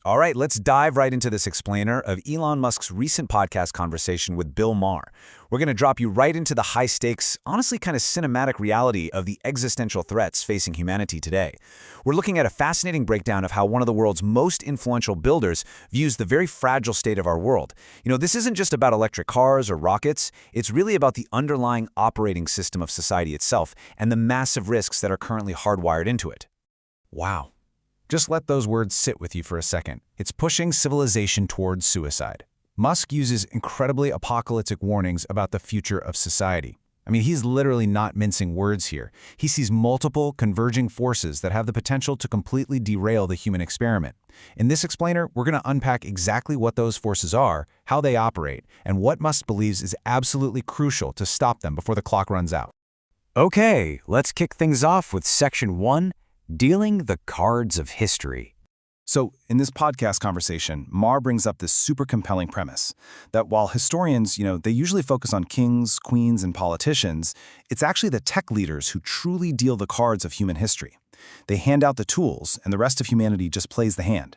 All right, let's dive right into this explainer of Elon Musk's recent podcast conversation with Bill Maher. We're going to drop you right into the high-stakes, honestly kind of cinematic reality of the existential threats facing humanity today. We're looking at a fascinating breakdown of how one of the world's most influential builders views the very fragile state of our world. This isn't just about electric cars or rockets. It's really about the underlying operating system of society itself and the massive risks that are currently hardwired into it. Wow. Just let those words sit with you for a second. It's pushing civilization towards suicide. Musk uses incredibly apocalyptic warnings about the future of society. He's literally not mincing words here. He sees multiple converging forces that have the potential to completely derail the human experiment. In this explainer, we're going to unpack exactly what those forces are, how they operate, and what Musk believes is absolutely crucial to stop them before the clock runs out. Okay, let's kick things off with Section 1, Dealing the Cards of History. So, in this podcast conversation, Maher brings up this super compelling premise that while historians, they usually focus on kings, queens, and politicians, it's actually the tech leaders who truly deal the cards of human history. They hand out the tools, and the rest of humanity just plays the hand.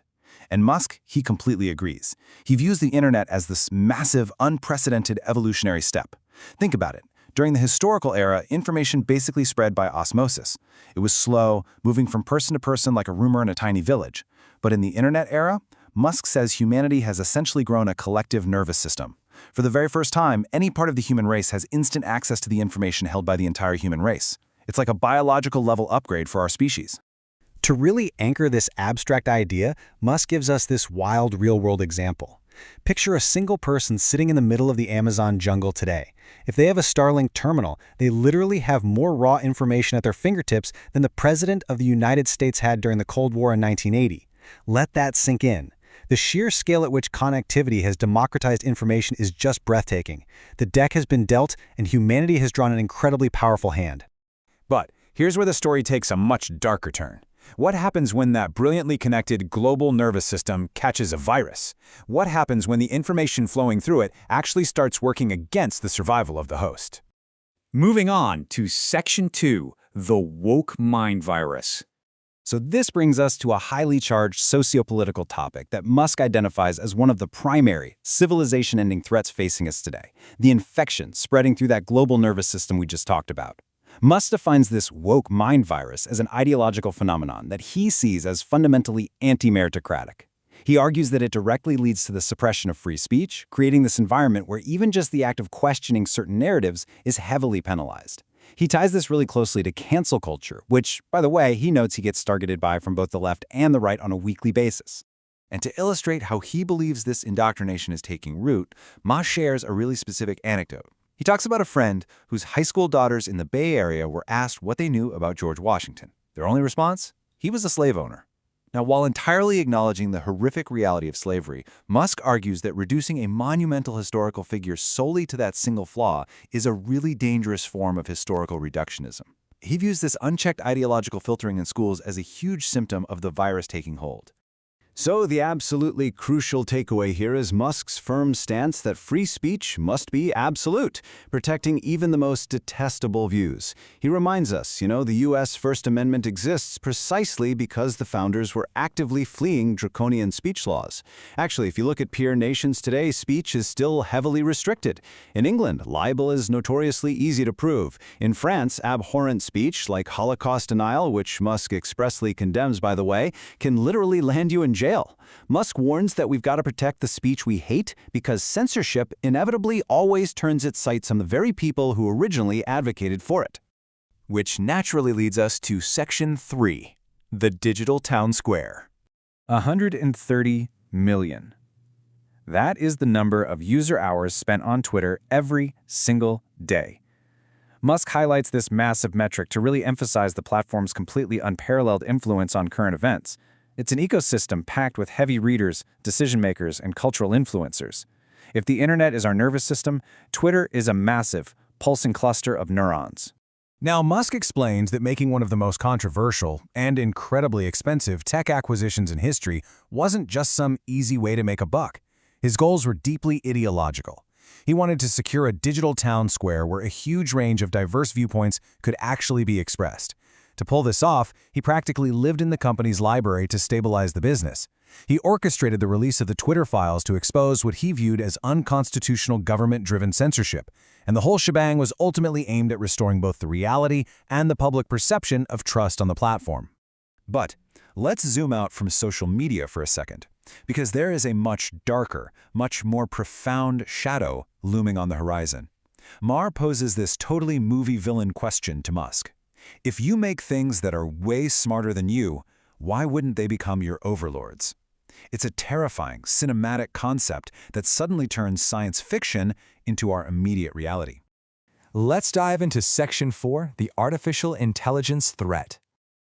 And Musk, he completely agrees. He views the internet as this massive, unprecedented evolutionary step. Think about it. During the historical era, information basically spread by osmosis. It was slow, moving from person to person like a rumor in a tiny village. But in the internet era, Musk says humanity has essentially grown a collective nervous system. For the very first time, any part of the human race has instant access to the information held by the entire human race. It's like a biological level upgrade for our species. To really anchor this abstract idea, Musk gives us this wild real-world example. Picture a single person sitting in the middle of the Amazon jungle today. If they have a Starlink terminal, they literally have more raw information at their fingertips than the President of the United States had during the Cold War in 1980. Let that sink in. The sheer scale at which connectivity has democratized information is just breathtaking. The deck has been dealt, and humanity has drawn an incredibly powerful hand. But here's where the story takes a much darker turn. What happens when that brilliantly connected global nervous system catches a virus? What happens when the information flowing through it actually starts working against the survival of the host? Moving on to Section 2, the woke mind virus. So this brings us to a highly charged sociopolitical topic that Musk identifies as one of the primary civilization-ending threats facing us today, the infection spreading through that global nervous system we just talked about. Musk defines this woke mind virus as an ideological phenomenon that he sees as fundamentally anti-meritocratic. He argues that it directly leads to the suppression of free speech, creating this environment where even just the act of questioning certain narratives is heavily penalized. He ties this really closely to cancel culture, which, by the way, he notes he gets targeted by from both the left and the right on a weekly basis. And to illustrate how he believes this indoctrination is taking root, Musk shares a really specific anecdote. He talks about a friend whose high school daughters in the Bay Area were asked what they knew about George Washington. Their only response? He was a slave owner. Now, while entirely acknowledging the horrific reality of slavery, Musk argues that reducing a monumental historical figure solely to that single flaw is a really dangerous form of historical reductionism. He views this unchecked ideological filtering in schools as a huge symptom of the virus taking hold. So the absolutely crucial takeaway here is Musk's firm stance that free speech must be absolute, protecting even the most detestable views. He reminds us, the U.S. First Amendment exists precisely because the founders were actively fleeing draconian speech laws. Actually, if you look at peer nations today, speech is still heavily restricted. In England, libel is notoriously easy to prove. In France, abhorrent speech, like Holocaust denial, which Musk expressly condemns, by the way, can literally land you in jail. Musk warns that we've got to protect the speech we hate because censorship inevitably always turns its sights on the very people who originally advocated for it. Which naturally leads us to Section 3, the digital town square. 130 million. That is the number of user hours spent on Twitter every single day. Musk highlights this massive metric to really emphasize the platform's completely unparalleled influence on current events. It's an ecosystem packed with heavy readers, decision-makers, and cultural influencers. If the internet is our nervous system, Twitter is a massive, pulsing cluster of neurons. Now, Musk explains that making one of the most controversial and incredibly expensive tech acquisitions in history wasn't just some easy way to make a buck. His goals were deeply ideological. He wanted to secure a digital town square where a huge range of diverse viewpoints could actually be expressed. To pull this off, he practically lived in the company's library to stabilize the business. He orchestrated the release of the Twitter files to expose what he viewed as unconstitutional government-driven censorship, and the whole shebang was ultimately aimed at restoring both the reality and the public perception of trust on the platform. But let's zoom out from social media for a second, because there is a much darker, much more profound shadow looming on the horizon. Mar poses this totally movie villain question to Musk. If you make things that are way smarter than you, why wouldn't they become your overlords? It's a terrifying, cinematic concept that suddenly turns science fiction into our immediate reality. Let's dive into Section 4, the artificial intelligence threat.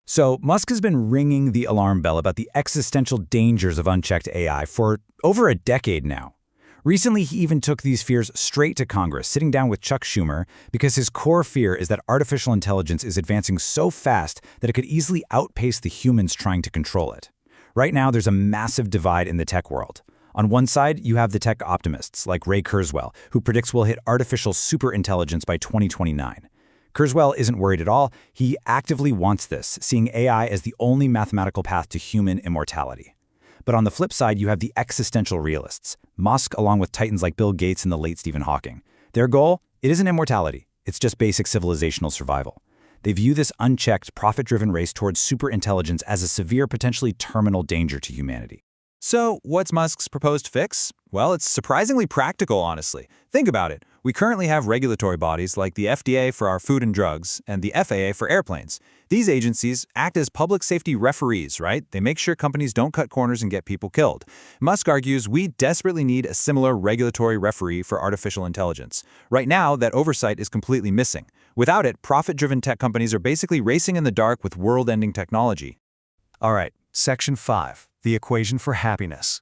So, Musk has been ringing the alarm bell about the existential dangers of unchecked AI for over a decade now. Recently, he even took these fears straight to Congress, sitting down with Chuck Schumer, because his core fear is that artificial intelligence is advancing so fast that it could easily outpace the humans trying to control it. Right now, there's a massive divide in the tech world. On one side, you have the tech optimists, like Ray Kurzweil, who predicts we'll hit artificial superintelligence by 2029. Kurzweil isn't worried at all. He actively wants this, seeing AI as the only mathematical path to human immortality. But on the flip side, you have the existential realists, Musk along with titans like Bill Gates and the late Stephen Hawking. Their goal? It isn't immortality. It's just basic civilizational survival. They view this unchecked, profit-driven race towards superintelligence as a severe, potentially terminal danger to humanity. So, what's Musk's proposed fix? Well, it's surprisingly practical, honestly. Think about it. We currently have regulatory bodies like the FDA for our food and drugs and the FAA for airplanes. These agencies act as public safety referees, right? They make sure companies don't cut corners and get people killed. Musk argues we desperately need a similar regulatory referee for artificial intelligence. Right now, that oversight is completely missing. Without it, profit-driven tech companies are basically racing in the dark with world-ending technology. All right, Section 5, the equation for happiness.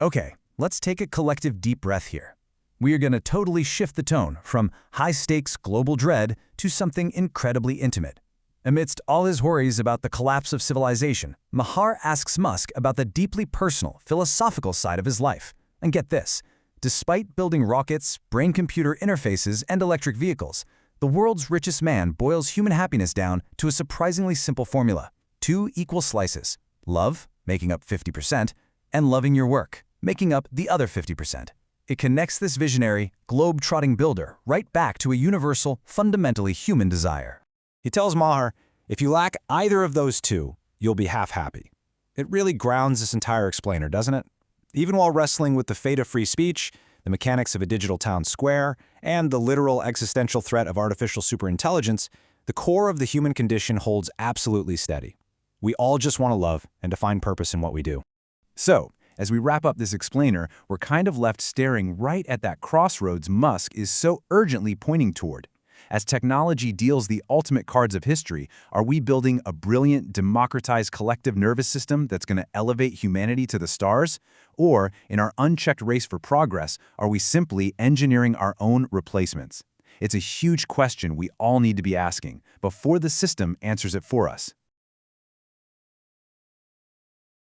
Okay, let's take a collective deep breath here. We are going to totally shift the tone from high-stakes global dread to something incredibly intimate. Amidst all his worries about the collapse of civilization, Mahar asks Musk about the deeply personal, philosophical side of his life. And get this, despite building rockets, brain-computer interfaces, and electric vehicles, the world's richest man boils human happiness down to a surprisingly simple formula: 2 equal slices, love, making up 50%, and loving your work, making up the other 50%. It connects this visionary, globe-trotting builder right back to a universal, fundamentally human desire. He tells Maher, if you lack either of those two, you'll be half happy. It really grounds this entire explainer, doesn't it? Even while wrestling with the fate of free speech, the mechanics of a digital town square, and the literal existential threat of artificial superintelligence, the core of the human condition holds absolutely steady. We all just want to love and to find purpose in what we do. So, as we wrap up this explainer, we're kind of left staring right at that crossroads Musk is so urgently pointing toward. As technology deals the ultimate cards of history, are we building a brilliant, democratized collective nervous system that's going to elevate humanity to the stars? Or, in our unchecked race for progress, are we simply engineering our own replacements? It's a huge question we all need to be asking before the system answers it for us.